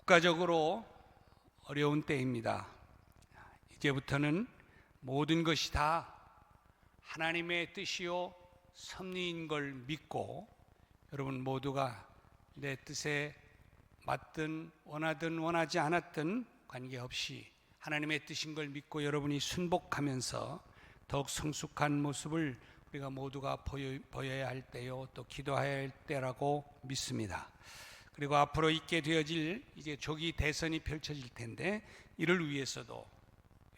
국가적으로 어려운 때입니다. 이제부터는 모든 것이 다 하나님의 뜻이요 섭리인 걸 믿고 여러분 모두가 내 뜻에 맞든 원하든 원하지 않았든 관계없이 하나님의 뜻인 걸 믿고 여러분이 순복하면서 더욱 성숙한 모습을 우리가 모두가 보여야 할 때요, 또 기도해야 할 때라고 믿습니다. 그리고 앞으로 있게 되어질 이제 조기 대선이 펼쳐질 텐데 이를 위해서도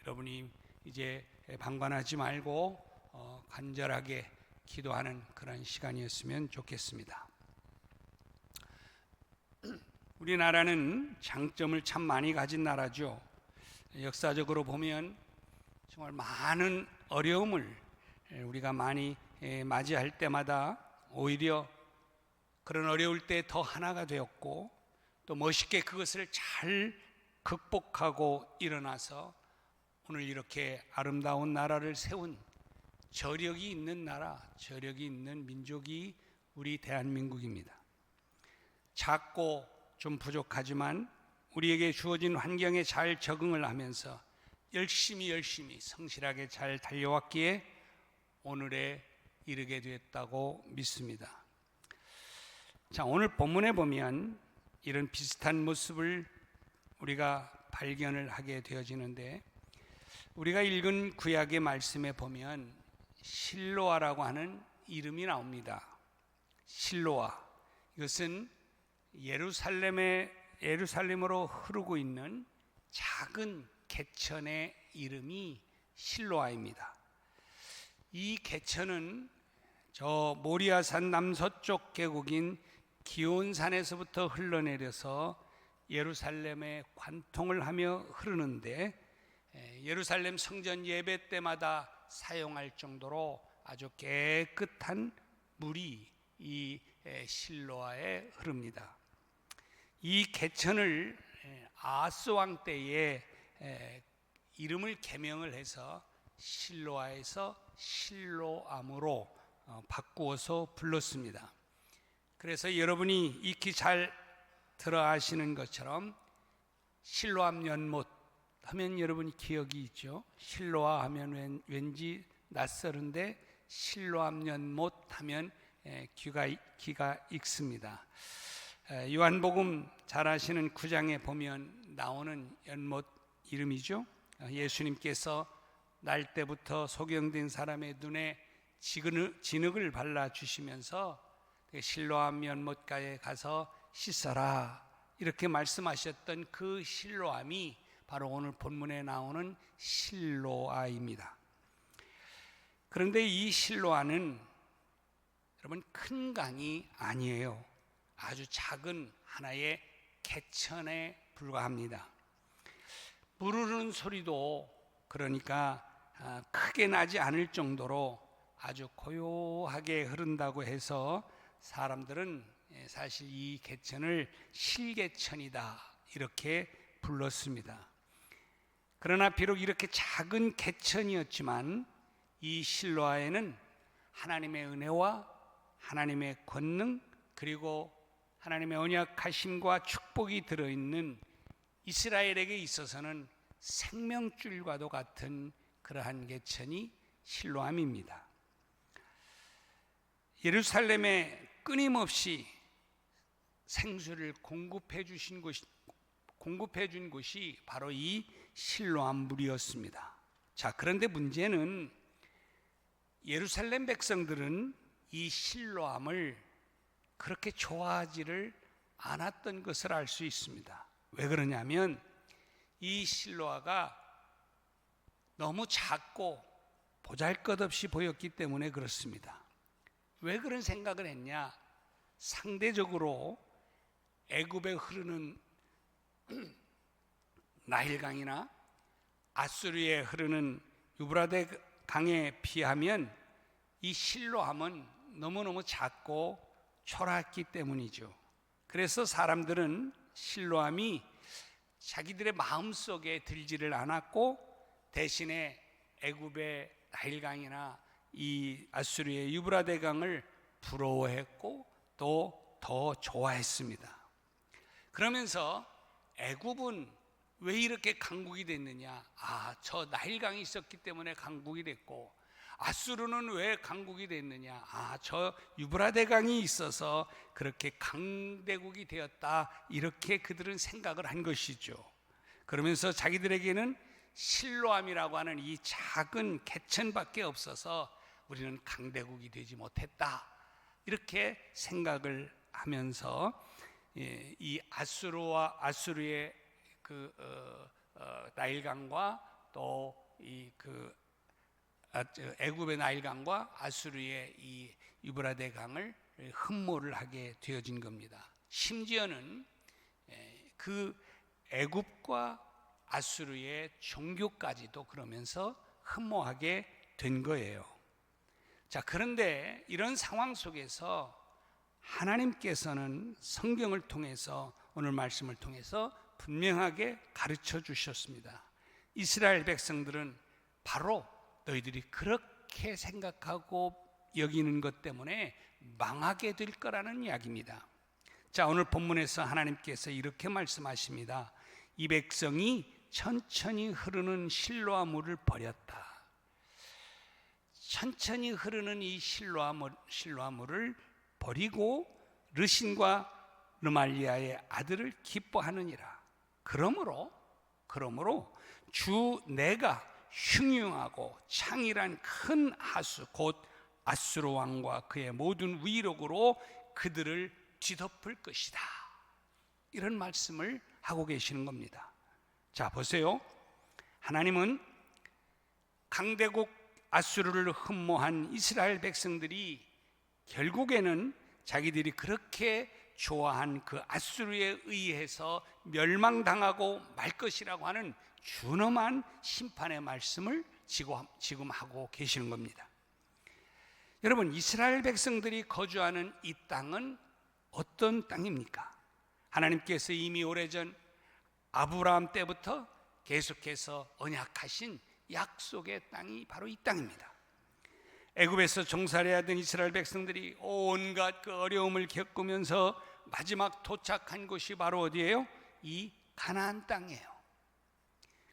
여러분이 이제 방관하지 말고 간절하게 기도하는 그런 시간이었으면 좋겠습니다. 우리나라는 장점을 참 많이 가진 나라죠. 역사적으로 보면 정말 많은 어려움을 우리가 많이 맞이할 때마다 오히려 그런 어려울 때 더 하나가 되었고 또 멋있게 그것을 잘 극복하고 일어나서 오늘 이렇게 아름다운 나라를 세운 저력이 있는 나라, 저력이 있는 민족이 우리 대한민국입니다. 작고 좀 부족하지만 우리에게 주어진 환경에 잘 적응을 하면서 열심히 성실하게 잘 달려왔기에 오늘에 이르게 됐다고 믿습니다. 자, 오늘 본문에 보면 이런 비슷한 모습을 우리가 발견을 하게 되어지는데 우리가 읽은 구약의 말씀에 보면 실로아라고 하는 이름이 나옵니다. 실로아, 이것은 예루살렘으로 흐르고 있는 작은 개천의 이름이 실로아입니다. 이 개천은 저 모리아산 남서쪽 계곡인 기온산에서부터 흘러내려서 예루살렘에 관통을 하며 흐르는데 예루살렘 성전 예배 때마다 사용할 정도로 아주 깨끗한 물이 이 실로아에 흐릅니다. 이 개천을 아하스 왕 때에 이름을 개명을 해서 실로아에서 실로암으로 바꾸어서 불렀습니다. 그래서 여러분이 익히 잘 들어 아시는 것처럼 실로암 연못 하면 여러분이 기억이 있죠. 실로아 하면 왠지 낯설은데 실로암 연못 하면 귀가 익습니다. 요한복음 잘 아시는 9장에 보면 나오는 연못 이름이죠. 예수님께서 날 때부터 소경된 사람의 눈에 진흙을 발라주시면서 실로암 연못가에 가서 씻어라 이렇게 말씀하셨던 그 실로암이 바로 오늘 본문에 나오는 실로아입니다. 그런데 이 실로아는 여러분 큰 강이 아니에요. 아주 작은 하나의 개천에 불과합니다. 물 흐르는 소리도 그러니까 크게 나지 않을 정도로 아주 고요하게 흐른다고 해서 사람들은 사실 이 개천을 실개천이다 이렇게 불렀습니다. 그러나 비록 이렇게 작은 개천이었지만 이 실로아에는 하나님의 은혜와 하나님의 권능 그리고 하나님의 언약하심과 축복이 들어있는 이스라엘에게 있어서는 생명줄과도 같은 그러한 개천이 실로암입니다. 예루살렘에 끊임없이 생수를 공급해 준 곳이 바로 이 실로암 물이었습니다. 자, 그런데 문제는 예루살렘 백성들은 이 실로암을 그렇게 좋아하지를 않았던 것을 알 수 있습니다. 왜 그러냐면 이 실로아가 너무 작고 보잘것없이 보였기 때문에 그렇습니다. 왜 그런 생각을 했냐? 상대적으로 애굽에 흐르는 나일강이나 아수르에 흐르는 유브라데 강에 비하면 이 실로암은 너무너무 작고 초라했기 때문이죠. 그래서 사람들은 실로암이 자기들의 마음속에 들지를 않았고 대신에 애굽의 나일강이나 이 아수르의 유브라데 강을 부러워했고 또 더 좋아했습니다. 그러면서 애굽은 왜 이렇게 강국이 됐느냐? 저 나일강이 있었기 때문에 강국이 됐고, 아수르는 왜 강국이 됐느냐? 저 유브라데강이 있어서 그렇게 강대국이 되었다. 이렇게 그들은 생각을 한 것이죠. 그러면서 자기들에게는 실로암이라고 하는 이 작은 개천밖에 없어서 우리는 강대국이 되지 못했다. 이렇게 생각을 하면서 이 아수르의 나일강과 또 애굽의 나일강과 아수르의 이 유브라데 강을 흠모를 하게 되어진 겁니다. 심지어는 그 애굽과 아수르의 종교까지도 그러면서 흠모하게 된 거예요. 자, 그런데 이런 상황 속에서 하나님께서는 성경을 통해서, 오늘 말씀을 통해서 분명하게 가르쳐 주셨습니다. 이스라엘 백성들은 바로 너희들이 그렇게 생각하고 여기는 것 때문에 망하게 될 거라는 이야기입니다. 자, 오늘 본문에서 하나님께서 이렇게 말씀하십니다. 이 백성이 천천히 흐르는 실로암 물을 버렸다. 천천히 흐르는 이 실로암 물을 버리고 르신과 르말리아의 아들을 기뻐하느니라. 그러므로 주 내가 흉흉하고 창일한 큰 하수 곧 아수르 왕과 그의 모든 위력으로 그들을 뒤덮을 것이다. 이런 말씀을 하고 계시는 겁니다. 자, 보세요. 하나님은 강대국 아수르를 흠모한 이스라엘 백성들이 결국에는 자기들이 그렇게 좋아한 그 아수르에 의해서 멸망당하고 말 것이라고 하는 준엄한 심판의 말씀을 지금 하고 계시는 겁니다. 여러분, 이스라엘 백성들이 거주하는 이 땅은 어떤 땅입니까? 하나님께서 이미 오래전 아브라함 때부터 계속해서 언약하신 약속의 땅이 바로 이 땅입니다. 애굽에서 종살이 하던 이스라엘 백성들이 온갖 그 어려움을 겪으면서 마지막 도착한 곳이 바로 어디예요? 이 가나안 땅이에요.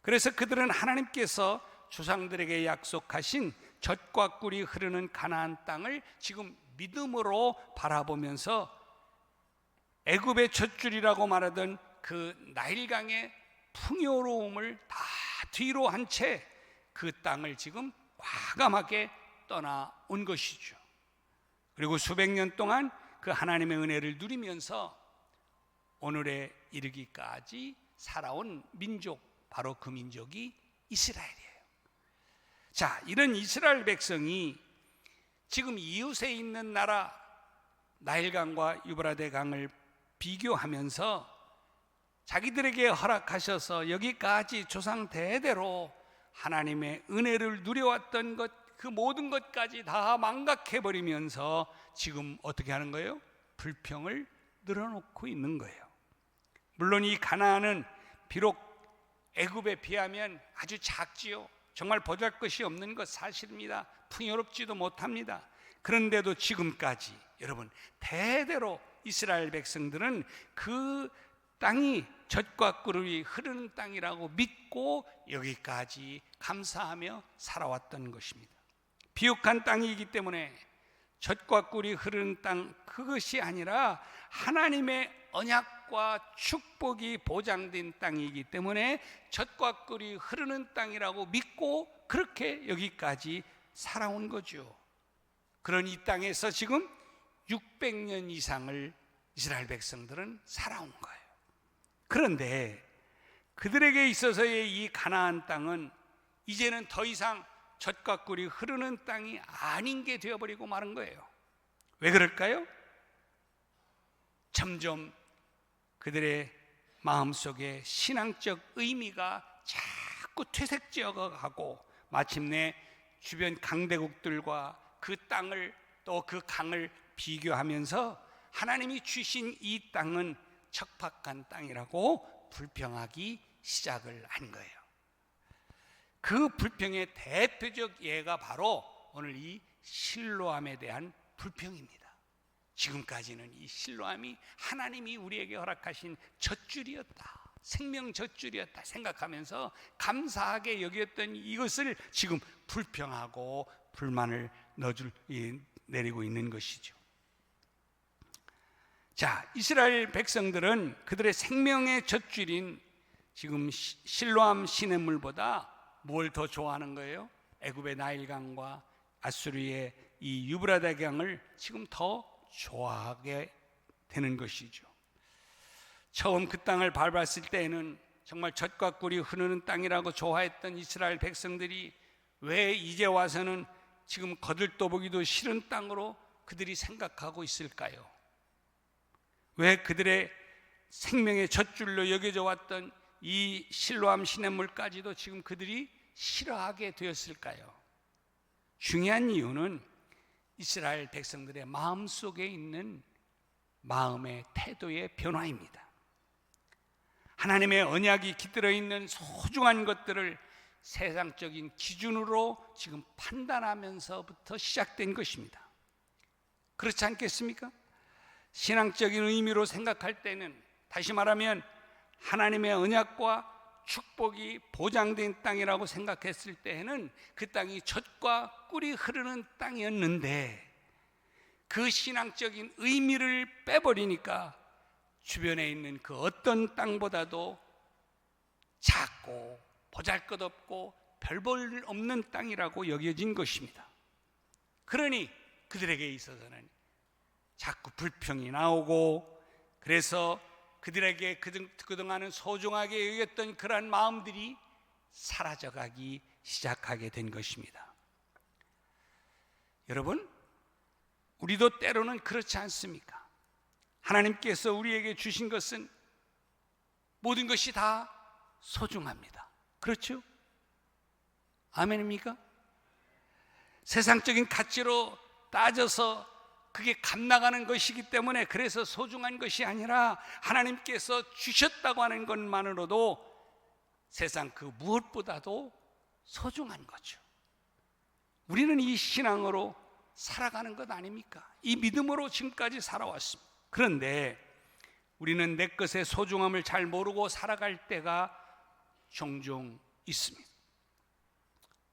그래서 그들은 하나님께서 조상들에게 약속하신 젖과 꿀이 흐르는 가나안 땅을 지금 믿음으로 바라보면서 애굽의 젖줄이라고 말하던 그 나일강의 풍요로움을 다 뒤로 한 채 그 땅을 지금 과감하게 떠나온 것이죠. 그리고 수백 년 동안 그 하나님의 은혜를 누리면서 오늘에 이르기까지 살아온 민족, 바로 그 민족이 이스라엘이에요. 자, 이런 이스라엘 백성이 지금 이웃에 있는 나라 나일강과 유브라데 강을 비교하면서 자기들에게 허락하셔서 여기까지 조상 대대로 하나님의 은혜를 누려왔던 것, 그 모든 것까지 다 망각해버리면서 지금 어떻게 하는 거예요? 불평을 늘어놓고 있는 거예요. 물론 이 가나안은 비록 애굽에 비하면 아주 작지요. 정말 보잘것이 없는 것 사실입니다. 풍요롭지도 못합니다. 그런데도 지금까지 여러분 대대로 이스라엘 백성들은 그 땅이 젖과 꿀이 흐르는 땅이라고 믿고 여기까지 감사하며 살아왔던 것입니다. 비옥한 땅이기 때문에 젖과 꿀이 흐르는 땅, 그것이 아니라 하나님의 언약과 축복이 보장된 땅이기 때문에 젖과 꿀이 흐르는 땅이라고 믿고 그렇게 여기까지 살아온 거죠. 그런 이 땅에서 지금 600년 이상을 이스라엘 백성들은 살아온 거예요. 그런데 그들에게 있어서의 이 가나안 땅은 이제는 더 이상 젖과 꿀이 흐르는 땅이 아닌 게 되어버리고 마는 거예요. 왜 그럴까요? 점점 그들의 마음속에 신앙적 의미가 자꾸 퇴색되어 가고 마침내 주변 강대국들과 그 땅을 또 그 강을 비교하면서 하나님이 주신 이 땅은 척박한 땅이라고 불평하기 시작을 한 거예요. 그 불평의 대표적 예가 바로 오늘 이 실로암에 대한 불평입니다. 지금까지는 이 실로암이 하나님이 우리에게 허락하신 젖줄이었다. 생명 젖줄이었다 생각하면서 감사하게 여겼던 이것을 지금 불평하고 불만을 내리고 있는 것이죠. 자, 이스라엘 백성들은 그들의 생명의 젖줄인 지금 실로암 시냇물보다 뭘 더 좋아하는 거예요? 애굽의 나일강과 아수르의 이 유브라데 강을 지금 더 좋아하게 되는 것이죠. 처음 그 땅을 밟았을 때에는 정말 젖과 꿀이 흐르는 땅이라고 좋아했던 이스라엘 백성들이 왜 이제 와서는 지금 거들떠보기도 싫은 땅으로 그들이 생각하고 있을까요? 왜 그들의 생명의 젖줄로 여겨져 왔던 이 실로암 시냇물까지도 지금 그들이 싫어하게 되었을까요? 중요한 이유는 이스라엘 백성들의 마음속에 있는 마음의 태도의 변화입니다. 하나님의 언약이 깃들어 있는 소중한 것들을 세상적인 기준으로 지금 판단하면서부터 시작된 것입니다. 그렇지 않겠습니까? 신앙적인 의미로 생각할 때는, 다시 말하면 하나님의 언약과 축복이 보장된 땅이라고 생각했을 때에는 그 땅이 젖과 꿀이 흐르는 땅이었는데, 그 신앙적인 의미를 빼버리니까 주변에 있는 그 어떤 땅보다도 작고 보잘것없고 별 볼 없는 땅이라고 여겨진 것입니다. 그러니 그들에게 있어서는 자꾸 불평이 나오고, 그래서 그들에게 그동안은 소중하게 여겼던 그러한 마음들이 사라져가기 시작하게 된 것입니다. 여러분, 우리도 때로는 그렇지 않습니까? 하나님께서 우리에게 주신 것은 모든 것이 다 소중합니다. 그렇죠? 아멘입니까? 세상적인 가치로 따져서 그게 값나가는 것이기 때문에 그래서 소중한 것이 아니라 하나님께서 주셨다고 하는 것만으로도 세상 그 무엇보다도 소중한 거죠. 우리는 이 신앙으로 살아가는 것 아닙니까? 이 믿음으로 지금까지 살아왔습니다. 그런데 우리는 내 것의 소중함을 잘 모르고 살아갈 때가 종종 있습니다.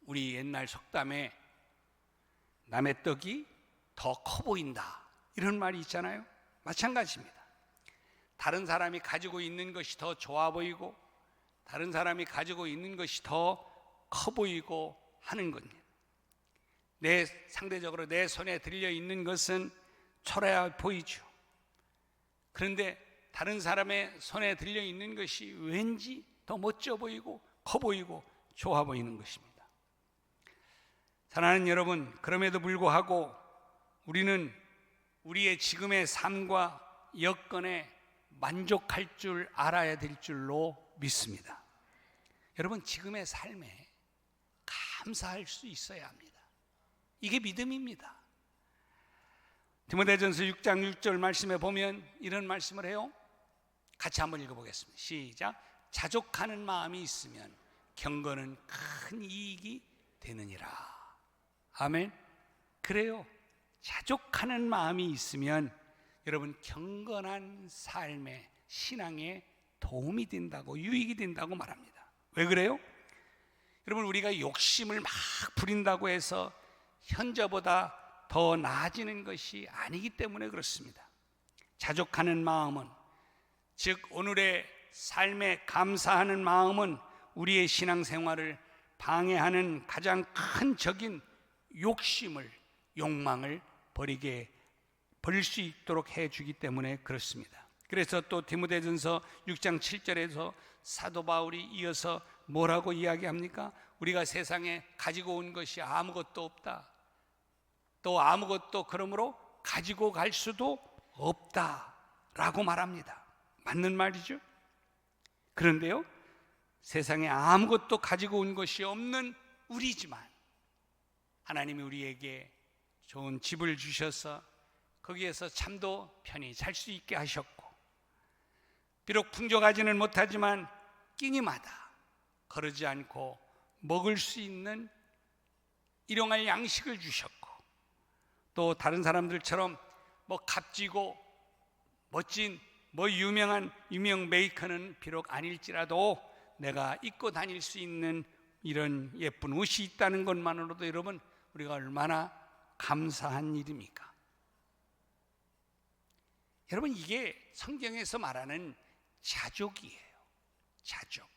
우리 옛날 속담에 남의 떡이 더 커 보인다, 이런 말이 있잖아요. 마찬가지입니다. 다른 사람이 가지고 있는 것이 더 좋아 보이고, 다른 사람이 가지고 있는 것이 더 커 보이고 하는 겁니다. 상대적으로 내 손에 들려 있는 것은 초라해 보이죠. 그런데 다른 사람의 손에 들려 있는 것이 왠지 더 멋져 보이고 커 보이고 좋아 보이는 것입니다. 사랑하는 여러분, 그럼에도 불구하고 우리는 우리의 지금의 삶과 여건에 만족할 줄 알아야 될 줄로 믿습니다. 여러분, 지금의 삶에 감사할 수 있어야 합니다. 이게 믿음입니다. 디모데전서 6장 6절 말씀에 보면 이런 말씀을 해요. 같이 한번 읽어보겠습니다. 시작. 자족하는 마음이 있으면 경건은 큰 이익이 되느니라. 아멘. 그래요. 자족하는 마음이 있으면 여러분 경건한 삶의 신앙에 도움이 된다고, 유익이 된다고 말합니다. 왜 그래요? 여러분, 우리가 욕심을 막 부린다고 해서 현저보다 더 나아지는 것이 아니기 때문에 그렇습니다. 자족하는 마음은, 즉 오늘의 삶에 감사하는 마음은 우리의 신앙생활을 방해하는 가장 큰 적인 욕망을 버릴 수 있도록 해주기 때문에 그렇습니다. 그래서 또 디모데전서 6장 7절에서 사도 바울이 이어서 뭐라고 이야기합니까? 우리가 세상에 가지고 온 것이 아무것도 없다, 또 아무것도 그러므로 가지고 갈 수도 없다라고 말합니다. 맞는 말이죠. 그런데요, 세상에 아무것도 가지고 온 것이 없는 우리지만 하나님이 우리에게 좋은 집을 주셔서 거기에서 잠도 편히 잘 수 있게 하셨고, 비록 풍족하지는 못하지만 끼니마다 거르지 않고 먹을 수 있는 일용할 양식을 주셨고, 또 다른 사람들처럼 뭐 값지고 멋진 뭐 유명 메이커는 비록 아닐지라도 내가 입고 다닐 수 있는 이런 예쁜 옷이 있다는 것만으로도 여러분 우리가 얼마나 감사한 일입니까? 여러분, 이게 성경에서 말하는 자족이에요. 자족.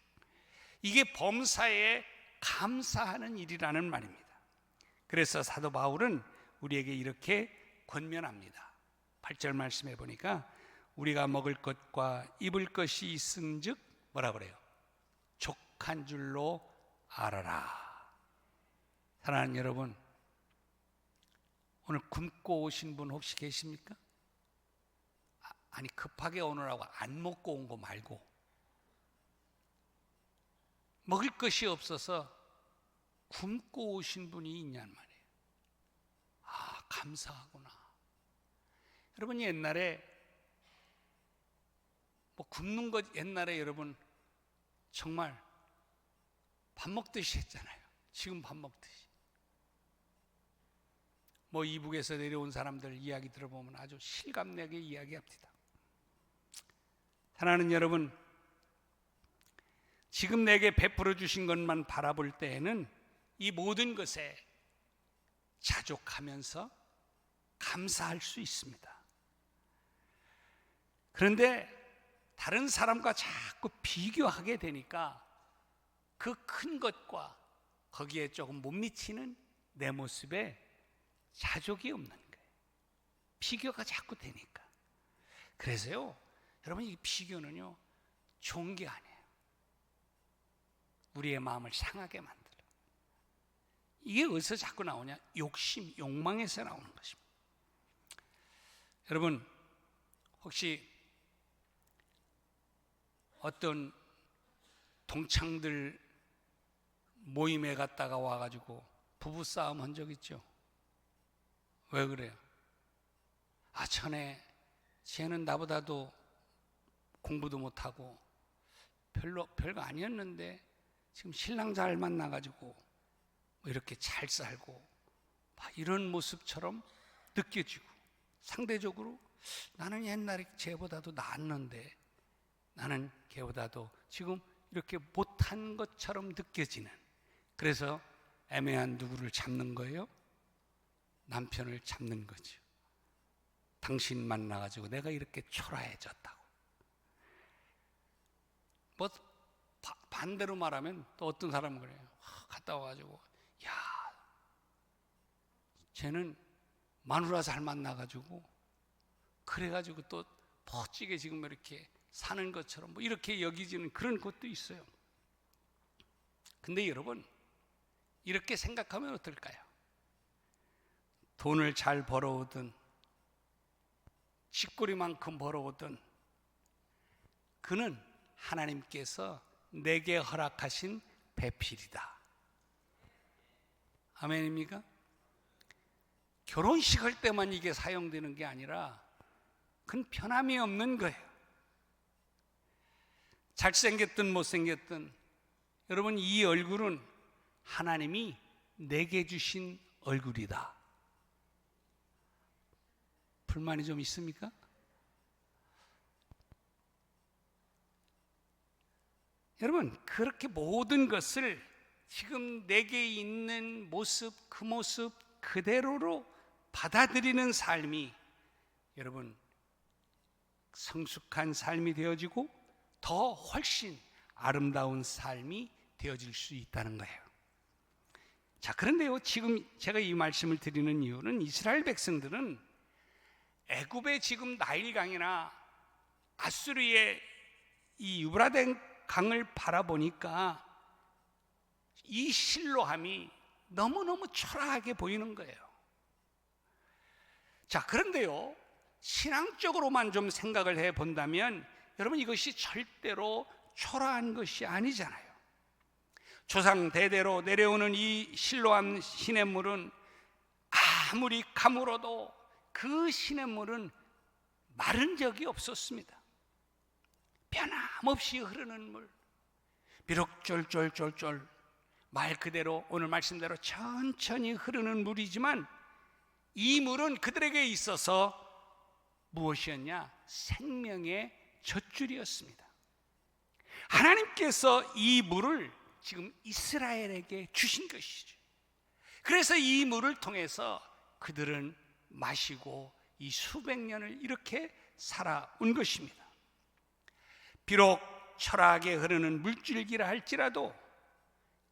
이게 범사에 감사하는 일이라는 말입니다. 그래서 사도 바울은 우리에게 이렇게 권면합니다. 8절 말씀해 보니까 우리가 먹을 것과 입을 것이 있은즉 뭐라 그래요? 족한 줄로 알아라. 사랑하는 여러분, 오늘 굶고 오신 분 혹시 계십니까? 아니, 급하게 오느라고 안 먹고 온 거 말고 먹을 것이 없어서 굶고 오신 분이 있냔 말이에요. 아, 감사하구나. 여러분, 옛날에 뭐 굶는 것, 옛날에 여러분 정말 밥 먹듯이 했잖아요. 지금 밥 먹듯이. 뭐 이북에서 내려온 사람들 이야기 들어보면 아주 실감나게 이야기합니다. 사랑하는 여러분, 지금 내게 베풀어 주신 것만 바라볼 때에는 이 모든 것에 자족하면서 감사할 수 있습니다. 그런데 다른 사람과 자꾸 비교하게 되니까 그 큰 것과 거기에 조금 못 미치는 내 모습에 자족이 없는 거예요. 비교가 자꾸 되니까. 그래서요, 여러분, 이 비교는요 좋은 게 아니에요. 우리의 마음을 상하게 만들어요. 이게 어디서 자꾸 나오냐? 욕심, 욕망에서 나오는 것입니다. 여러분, 혹시 어떤 동창들 모임에 갔다가 와가지고 부부싸움 한 적 있죠? 왜 그래요? 아, 전에 쟤는 나보다도 공부도 못하고 별거 아니었는데 지금 신랑 잘 만나가지고 뭐 이렇게 잘 살고 이런 모습처럼 느껴지고, 상대적으로 나는 옛날에 쟤보다도 나았는데 나는 걔보다도 지금 이렇게 못한 것처럼 느껴지는, 그래서 애매한 누구를 잡는 거예요? 남편을 잡는 거죠. 당신 만나가지고 내가 이렇게 초라해졌다고. 뭐 반대로 말하면 또 어떤 사람은 그래요. 갔다 와가지고 야, 쟤는 마누라 잘 만나가지고 그래가지고 또 멋지게 지금 이렇게 사는 것처럼 뭐 이렇게 여기지는 그런 것도 있어요. 근데 여러분, 이렇게 생각하면 어떨까요? 돈을 잘 벌어오든 쥐꼬리만큼 벌어오든 그는 하나님께서 내게 허락하신 배필이다. 아멘입니까? 결혼식 할 때만 이게 사용되는 게 아니라 그건 변함이 없는 거예요. 잘생겼든 못생겼든 여러분, 이 얼굴은 하나님이 내게 주신 얼굴이다. 불만이 좀 있습니까? 여러분, 그렇게 모든 것을 지금 내게 있는 모습, 그 모습 그대로로 받아들이는 삶이 여러분 성숙한 삶이 되어지고 더 훨씬 아름다운 삶이 되어질 수 있다는 거예요. 자, 그런데요, 지금 제가 이 말씀을 드리는 이유는 이스라엘 백성들은 애굽의 지금 나일강이나 아수르의 이 유브라데 강을 바라보니까 이 실로함이 너무너무 초라하게 보이는 거예요. 자, 그런데요, 신앙적으로만 좀 생각을 해 본다면 여러분, 이것이 절대로 초라한 것이 아니잖아요. 조상 대대로 내려오는 이 실로암 시냇물은 아무리 가물어도 그 시냇물은 마른 적이 없었습니다. 변함없이 흐르는 물, 비록 쫄쫄쫄쫄 말 그대로 오늘 말씀대로 천천히 흐르는 물이지만 이 물은 그들에게 있어서 무엇이었냐? 생명의 젖줄이었습니다. 하나님께서 이 물을 지금 이스라엘에게 주신 것이죠. 그래서 이 물을 통해서 그들은 마시고 이 수백 년을 이렇게 살아온 것입니다. 비록 초라하게 흐르는 물줄기라 할지라도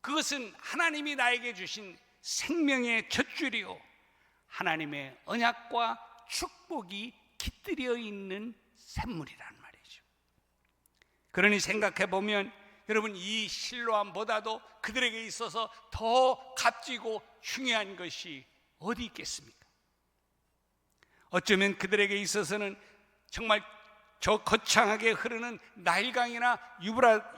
그것은 하나님이 나에게 주신 생명의 젖줄이요 하나님의 언약과 축복이 깃들여 있는 샘물이란 말이죠. 그러니 생각해 보면 여러분, 이 실로암보다도 그들에게 있어서 더 값지고 중요한 것이 어디 있겠습니까? 어쩌면 그들에게 있어서는 정말 저 거창하게 흐르는 나일강이나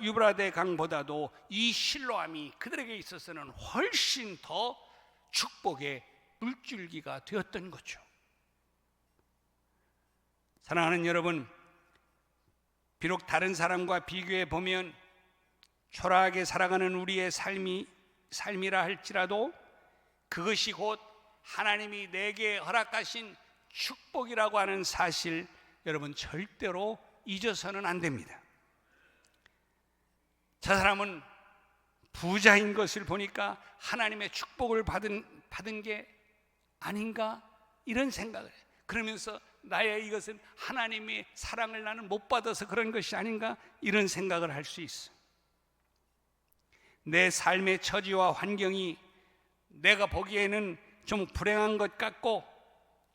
유브라데 강보다도 이 실로암이 그들에게 있어서는 훨씬 더 축복의 물줄기가 되었던 거죠. 사랑하는 여러분, 비록 다른 사람과 비교해 보면 초라하게 살아가는 우리의 삶이라 할지라도 그것이 곧 하나님이 내게 허락하신 축복이라고 하는 사실, 여러분 절대로 잊어서는 안 됩니다. 저 사람은 부자인 것을 보니까 하나님의 축복을 받은 게 아닌가, 이런 생각을 해요. 그러면서 나의 이것은 하나님의 사랑을 나는 못 받아서 그런 것이 아닌가, 이런 생각을 할 수 있어요. 내 삶의 처지와 환경이 내가 보기에는 좀 불행한 것 같고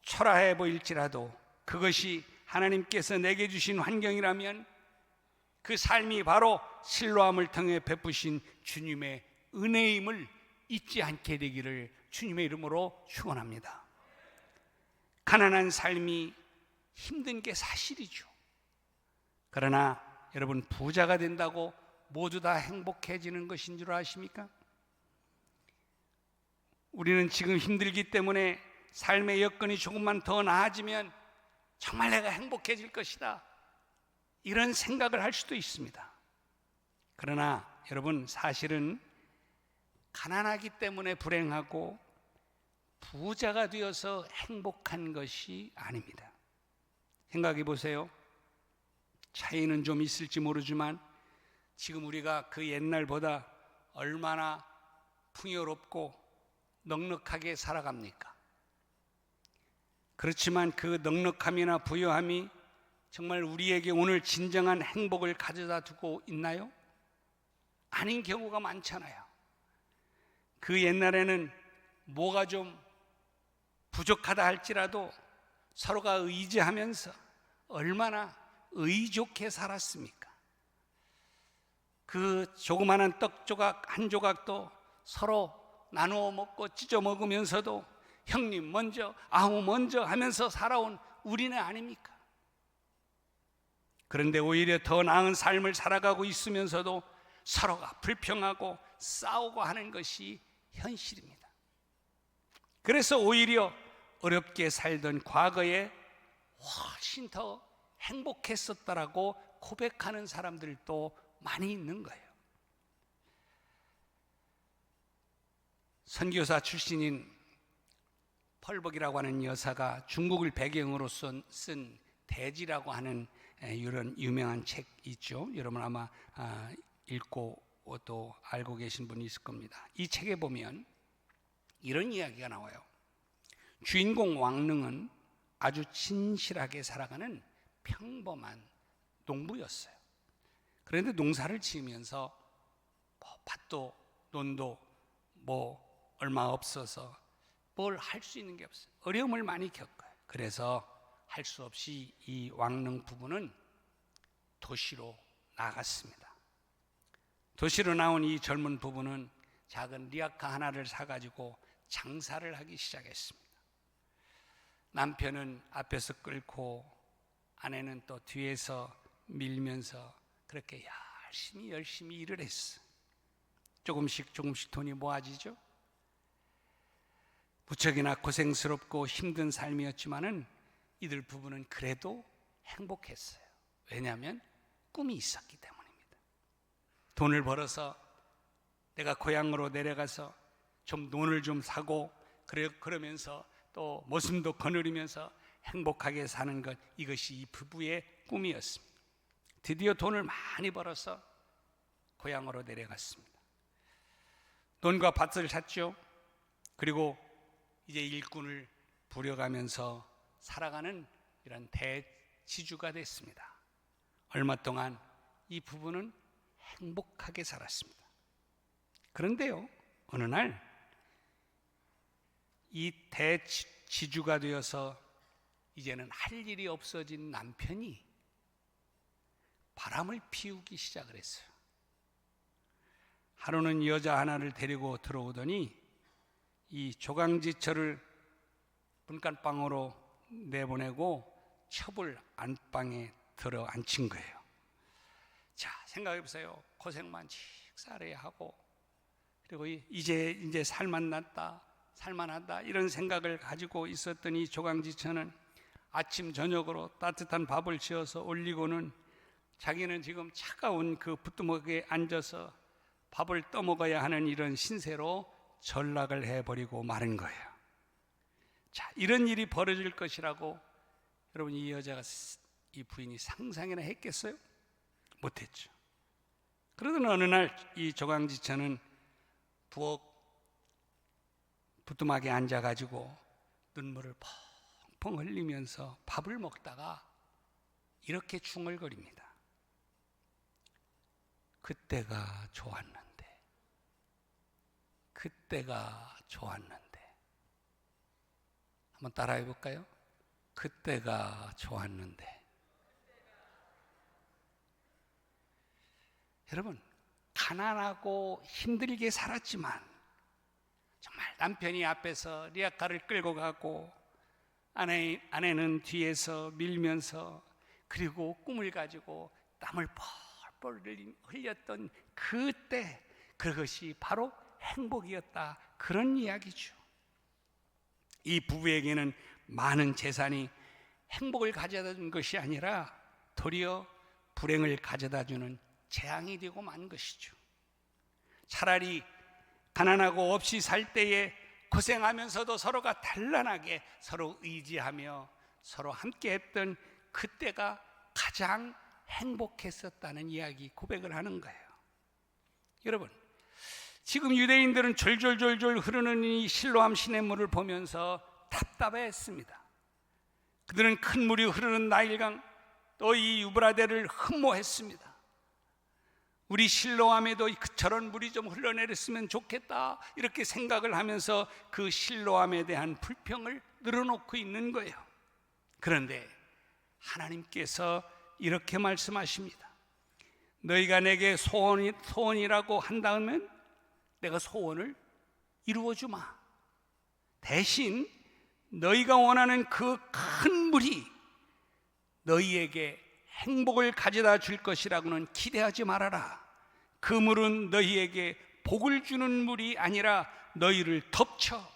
초라해 보일지라도 그것이 하나님께서 내게 주신 환경이라면 그 삶이 바로 실로암을 통해 베푸신 주님의 은혜임을 잊지 않게 되기를 주님의 이름으로 축원합니다. 가난한 삶이 힘든 게 사실이죠. 그러나 여러분, 부자가 된다고 모두 다 행복해지는 것인 줄 아십니까? 우리는 지금 힘들기 때문에 삶의 여건이 조금만 더 나아지면 정말 내가 행복해질 것이다, 이런 생각을 할 수도 있습니다. 그러나 여러분, 사실은 가난하기 때문에 불행하고 부자가 되어서 행복한 것이 아닙니다. 생각해 보세요. 차이는 좀 있을지 모르지만 지금 우리가 그 옛날보다 얼마나 풍요롭고 넉넉하게 살아갑니까? 그렇지만 그 넉넉함이나 부유함이 정말 우리에게 오늘 진정한 행복을 가져다 두고 있나요? 아닌 경우가 많잖아요. 그 옛날에는 뭐가 좀 부족하다 할지라도 서로가 의지하면서 얼마나 의좋게 살았습니까? 그 조그마한 떡 조각 한 조각도 서로 나누어 먹고 찢어 먹으면서도 형님 먼저, 아우 먼저 하면서 살아온 우리네 아닙니까? 그런데 오히려 더 나은 삶을 살아가고 있으면서도 서로가 불평하고 싸우고 하는 것이 현실입니다. 그래서 오히려 어렵게 살던 과거에 훨씬 더 행복했었다라고 고백하는 사람들도 많이 있는 거예요. 선교사 출신인 펄벅이라고 하는 여사가 중국을 배경으로 쓴 대지라고 하는 이런 유명한 책 있죠. 여러분 아마 읽고 또 알고 계신 분이 있을 겁니다. 이 책에 보면 이런 이야기가 나와요. 주인공 왕릉은 아주 진실하게 살아가는 평범한 농부였어요. 그런데 농사를 지으면서 밭도 논도 얼마 없어서 뭘 할 수 있는 게 없어요. 어려움을 많이 겪어요. 그래서 할 수 없이 이 왕릉 부부는 도시로 나갔습니다. 도시로 나온 이 젊은 부부는 작은 리아카 하나를 사가지고 장사를 하기 시작했습니다. 남편은 앞에서 끌고 아내는 또 뒤에서 밀면서 그렇게 열심히 일을 했어. 조금씩 돈이 모아지죠. 무척이나 고생스럽고 힘든 삶이었지만은 이들 부부는 그래도 행복했어요. 왜냐하면 꿈이 있었기 때문입니다. 돈을 벌어서 내가 고향으로 내려가서 좀 논을 좀 사고 그러면서 또 모습도 거느리면서 행복하게 사는 것, 이것이 이 부부의 꿈이었습니다. 드디어 돈을 많이 벌어서 고향으로 내려갔습니다. 논과 밭을 샀죠. 그리고 이제 일꾼을 부려가면서 살아가는 이런 대지주가 됐습니다. 얼마 동안 이 부부는 행복하게 살았습니다. 그런데요, 어느 날 이 대지주가 되어서 이제는 할 일이 없어진 남편이 바람을 피우기 시작을 했어요. 하루는 여자 하나를 데리고 들어오더니 이 조강지처를 분간방으로 내보내고 첩을 안방에 들어 앉힌 거예요. 자, 생각해 보세요. 고생만 칙살해야 하고, 그리고 이제 살만하다 이런 생각을 가지고 있었던 이 조강지처는 아침 저녁으로 따뜻한 밥을 지어서 올리고는 자기는 지금 차가운 그 부뚜막에 앉아서 밥을 떠먹어야 하는 이런 신세로 전락을 해버리고 마는 거예요. 자, 이런 일이 벌어질 것이라고 여러분 이 부인이 상상이나 했겠어요? 못했죠. 그러던 어느 날 이 조강지처는 부엌 부뚜막에 앉아가지고 눈물을 펑펑 흘리면서 밥을 먹다가 이렇게 중얼거립니다. 그때가 좋았는데, 그때가 좋았는데. 한번 따라해 볼까요? 그때가 좋았는데. 여러분, 가난하고 힘들게 살았지만 정말 남편이 앞에서 리아카를 끌고 가고 아내는 뒤에서 밀면서, 그리고 꿈을 가지고 땀을 뻘뻘 흘렸던 그때, 그것이 바로 행복이었다, 그런 이야기죠. 이 부부에게는 많은 재산이 행복을 가져다 준 것이 아니라 도리어 불행을 가져다 주는 재앙이 되고 만 것이죠. 차라리 가난하고 없이 살 때에 고생하면서도 서로가 단란하게 서로 의지하며 서로 함께 했던 그때가 가장 행복했었다는 이야기, 고백을 하는 거예요. 여러분, 지금 유대인들은 졸졸졸졸 흐르는 이 실로암 시냇물을 보면서 답답해했습니다. 그들은 큰 물이 흐르는 나일강, 또 이 유브라데를 흠모했습니다. 우리 실로암에도 저런 물이 좀 흘러내렸으면 좋겠다, 이렇게 생각을 하면서 그 실로암에 대한 불평을 늘어놓고 있는 거예요. 그런데 하나님께서 이렇게 말씀하십니다. 너희가 내게 소원이라고 한다면 내가 소원을 이루어주마. 대신 너희가 원하는 그 큰 물이 너희에게 행복을 가져다 줄 것이라고는 기대하지 말아라. 그 물은 너희에게 복을 주는 물이 아니라 너희를 덮쳐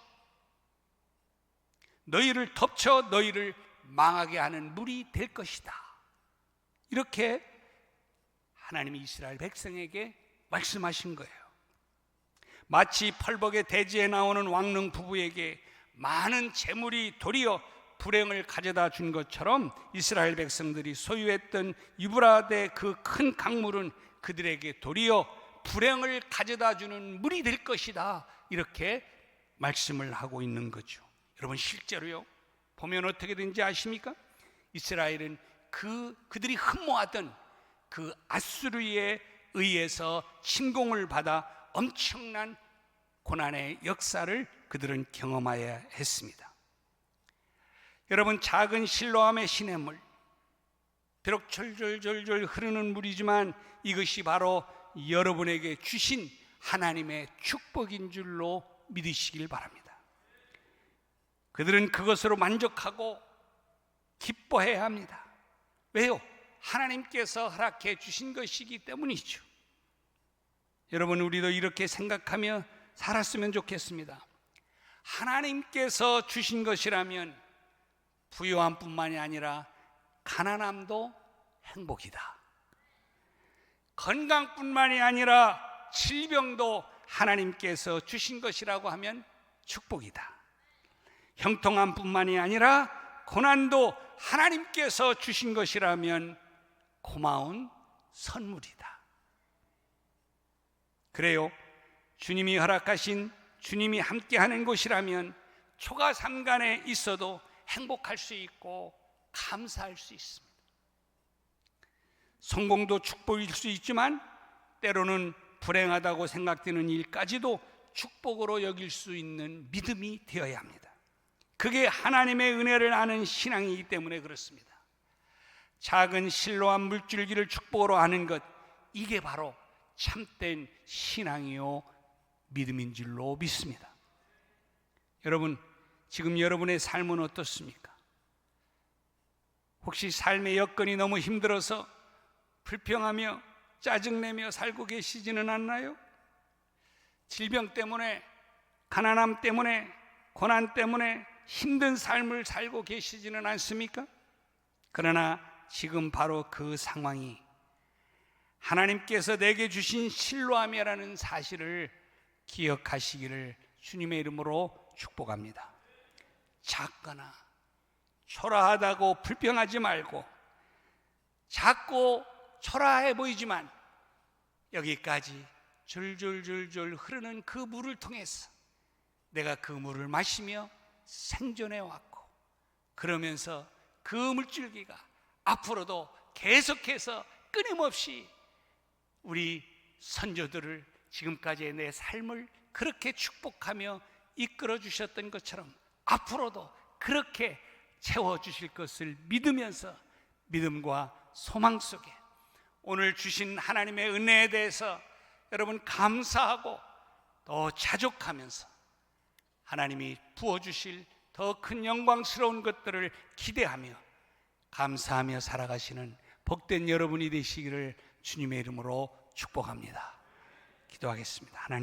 너희를 망하게 하는 물이 될 것이다. 이렇게 하나님이 이스라엘 백성에게 말씀하신 거예요. 마치 펄벅의 대지에 나오는 왕릉 부부에게 많은 재물이 도리어 불행을 가져다 준 것처럼 이스라엘 백성들이 소유했던 유브라데 그 큰 강물은 그들에게 도리어 불행을 가져다 주는 물이 될 것이다, 이렇게 말씀을 하고 있는 거죠. 여러분, 실제로요, 보면 어떻게 된지 아십니까? 이스라엘은 그들이 흠모하던 그 아수르에 의해서 침공을 받아 엄청난 고난의 역사를 그들은 경험해야 했습니다. 여러분, 작은 실로암의 시냇물, 비록 졸졸졸졸 흐르는 물이지만 이것이 바로 여러분에게 주신 하나님의 축복인 줄로 믿으시길 바랍니다. 그들은 그것으로 만족하고 기뻐해야 합니다. 왜요? 하나님께서 허락해 주신 것이기 때문이죠. 여러분, 우리도 이렇게 생각하며 살았으면 좋겠습니다. 하나님께서 주신 것이라면 부유함뿐만이 아니라 가난함도 행복이다. 건강뿐만이 아니라 질병도 하나님께서 주신 것이라고 하면 축복이다. 형통함뿐만이 아니라 고난도 하나님께서 주신 것이라면 고마운 선물이다. 그래요. 주님이 허락하신, 주님이 함께하는 곳이라면 초가 삼간에 있어도 행복할 수 있고 감사할 수 있습니다. 성공도 축복일 수 있지만 때로는 불행하다고 생각되는 일까지도 축복으로 여길 수 있는 믿음이 되어야 합니다. 그게 하나님의 은혜를 아는 신앙이기 때문에 그렇습니다. 작은 실로한 물줄기를 축복으로 아는 것, 이게 바로 참된 신앙이요 믿음인 줄로 믿습니다. 여러분, 지금 여러분의 삶은 어떻습니까? 혹시 삶의 여건이 너무 힘들어서 불평하며 짜증내며 살고 계시지는 않나요? 질병 때문에, 가난함 때문에, 고난 때문에 힘든 삶을 살고 계시지는 않습니까? 그러나 지금 바로 그 상황이 하나님께서 내게 주신 실로암이라는 사실을 기억하시기를 주님의 이름으로 축복합니다. 작거나 초라하다고 불평하지 말고, 작고 초라해 보이지만 여기까지 줄줄줄줄 흐르는 그 물을 통해서 내가 그 물을 마시며 생존해 왔고, 그러면서 그 물줄기가 앞으로도 계속해서 끊임없이 우리 선조들을, 지금까지의 내 삶을 그렇게 축복하며 이끌어 주셨던 것처럼 앞으로도 그렇게 채워주실 것을 믿으면서 믿음과 소망 속에 오늘 주신 하나님의 은혜에 대해서 여러분 감사하고 더 자족하면서 하나님이 부어주실 더 큰 영광스러운 것들을 기대하며 감사하며 살아가시는 복된 여러분이 되시기를 주님의 이름으로 축복합니다. 기도하겠습니다. 하나님,